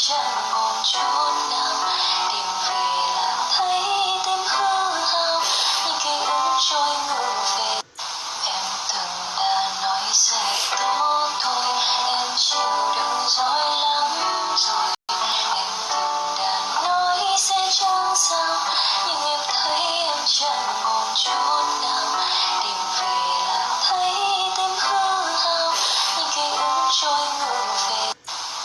chẳng còn chút nào, tìm về là thấy tim hư hao, những ký ức trôi ngược về. Em từng đã nói sẽ tốt thôi, em chịu đựng rồi lắm rồi. Em từng đã nói sẽ chẳng sao, nhưng em thấy em chẳng còn chút nào, tìm về là thấy tim hư hao, những ký ức trôi ngược về.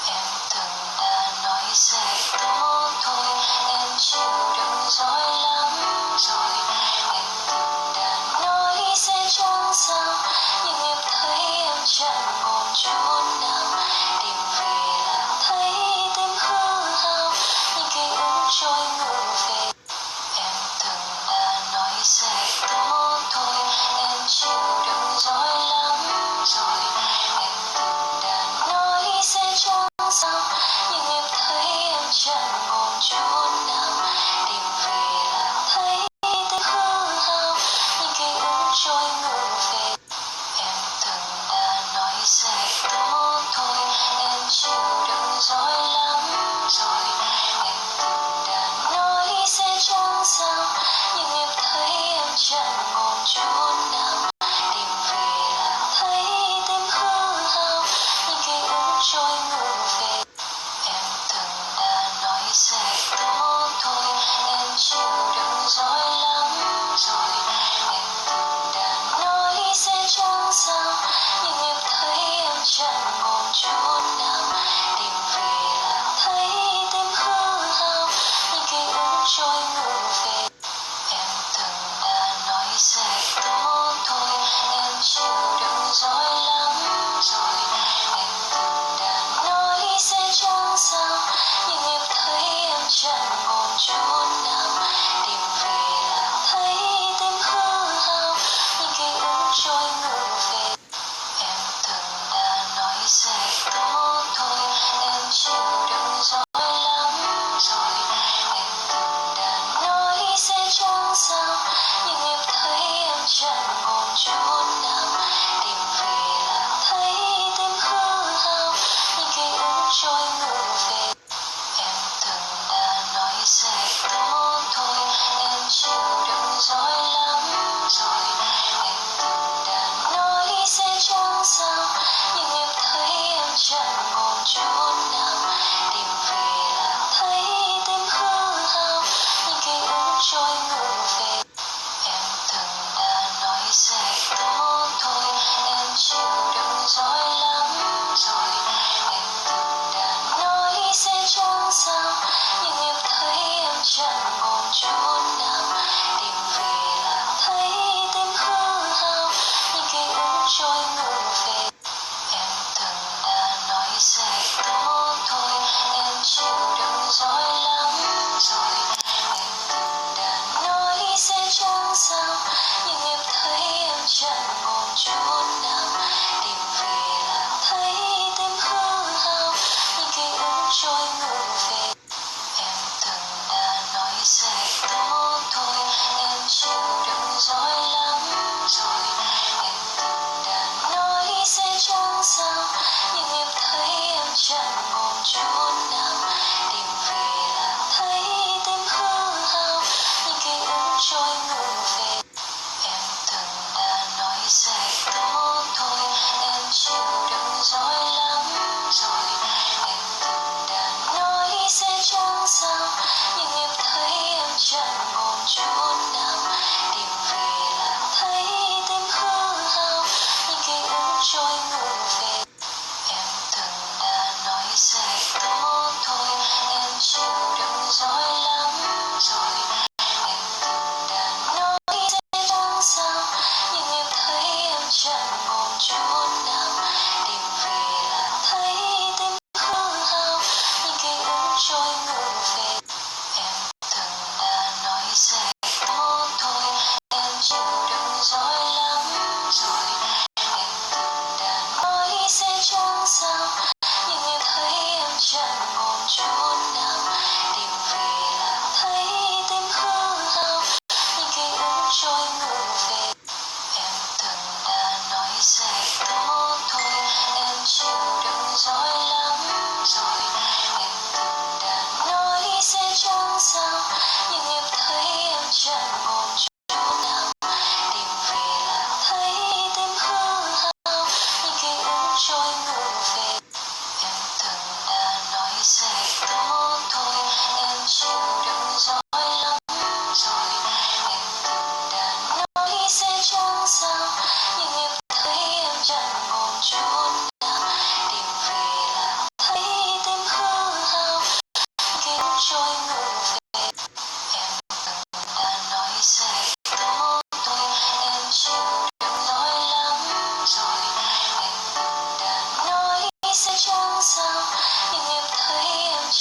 Em từng đã nói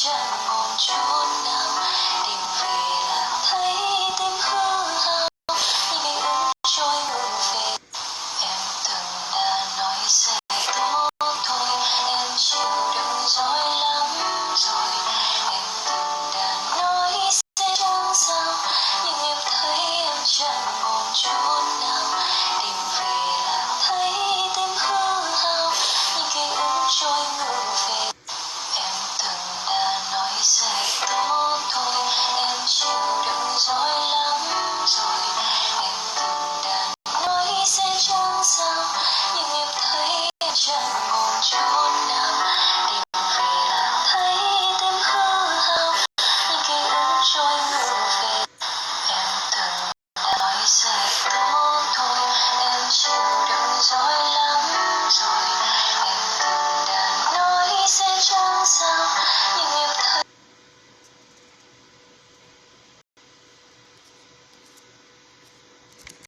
chẳng còn chút nào. Tìm về là thấy tim hư hao, như ngày ước trôi ngược về. Em từng đã nói sẽ tốt thôi, em chịu đựng rồi lắm rồi. Em từng đã nói sẽ chẳng sao, nhưng em thấy em chẳng còn chút nào. Tìm về là thấy tim hư hao, như ký ức trôi ngược về. Em từng đã nói sẽ tốt thôi, em chịu đựng rồi lắm rồi. Em từng đã nói sẽ chẳng sao, nhưng em thấy em chẳng còn chút nào. Tìm về là thấy tim hư hao, như ký ức trôi ngược về. Em từng đã nói sẽ tốt thôi, em chịu đựng rồi lắm rồi. Em từng đã nói sẽ chẳng sao,